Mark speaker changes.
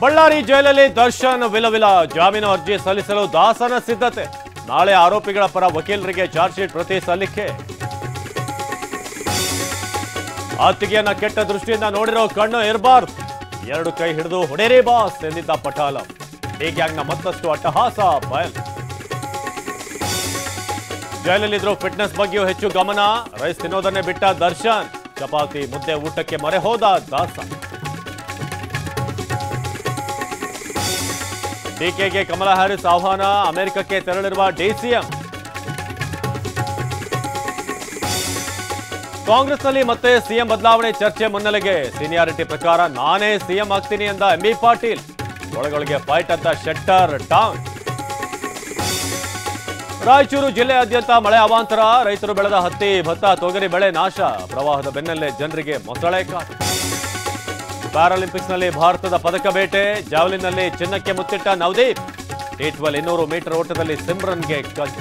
Speaker 1: ಬಳ್ಳಾರಿ ಜೈಲಲ್ಲಿ ದರ್ಶನ್ ವಿಲವಿಲ ಜಾಮೀನು ಅರ್ಜಿ ಸಲ್ಲಿಸಲು ದಾಸನ ಸಿದ್ಧತೆ. ನಾಳೆ ಆರೋಪಿಗಳ ಪರ ವಕೀಲರಿಗೆ ಚಾರ್ಜ್ ಶೀಟ್ ಪ್ರತಿ ಸಲ್ಲಿಕೆ. ಅತ್ತಿಗೆಯನ್ನ ಕೆಟ್ಟ ದೃಷ್ಟಿಯಿಂದ ನೋಡಿರೋ ಕಣ್ಣು ಇರಬಾರ್ದು, ಎರಡು ಕೈ ಹಿಡಿದು ಹೊಡೆರೇ ಬಾಸ್ ಎಂದಿದ್ದ ಪಟಾಲ. ಡಿ ಗ್ಯಾಂಗ್ನ ಮತ್ತಷ್ಟು ಅಟ್ಟಹಾಸ ಬಯಲು. ಜೈಲಲ್ಲಿದ್ರು ಫಿಟ್ನೆಸ್ ಬಗ್ಗೆಯೂ ಹೆಚ್ಚು ಗಮನ. ರೈಸ್ ತಿನ್ನೋದನ್ನೇ ಬಿಟ್ಟ ದರ್ಶನ್. ಚಪಾತಿ ಮುದ್ದೆ ಊಟಕ್ಕೆ ಮೊರೆ ಹೋದ ದಾಸ. ಡಿಕೆಗೆ ಕಮಲಾ ಹ್ಯಾರಿಸ್ ಆಹ್ವಾನ. ಅಮೆರಿಕಕ್ಕೆ ತೆರಳಿರುವ ಡಿಸಿಎಂ. ಕಾಂಗ್ರೆಸ್ನಲ್ಲಿ ಮತ್ತೆ ಸಿಎಂ ಬದಲಾವಣೆ ಚರ್ಚೆ ಮುನ್ನೆಲೆಗೆ. ಸೀನಿಯಾರಿಟಿ ಪ್ರಕಾರ ನಾನೇ ಸಿಎಂ ಆಗ್ತೀನಿ ಎಂದ ಎಂಬಿ ಪಾಟೀಲ್. ಒಳಗೊಳಗೆ ಫೈಟ್ ಅಂತ ಶೆಟ್ಟರ್ ಡೌನ್. ರಾಯಚೂರು ಜಿಲ್ಲೆಯಾದ್ಯಂತ ಮಳೆ ಅವಾಂತರ. ರೈತರು ಬೆಳೆದ ಹತ್ತಿ, ಭತ್ತ, ತೊಗರಿ ಬೆಳೆ ನಾಶ. ಪ್ರವಾಹದ ಬೆನ್ನಲ್ಲೇ ಜನರಿಗೆ ಮೊಸಳೆ ಕಾಟ. ಪ್ಯಾರಾಲಿಂಪಿಕ್ಸ್ನಲ್ಲಿ ಭಾರತದ ಪದಕ ಬೇಟೆ. ಜಾವೆಲಿನ್ನಲ್ಲಿ ಚಿನ್ನಕ್ಕೆ ಮುತ್ತಿಟ್ಟ ನವದೀಪ್. T12 200 ಮೀಟರ್ ಓಟದಲ್ಲಿ ಸಿಮ್ರನ್ಗೆ ಕಚ್.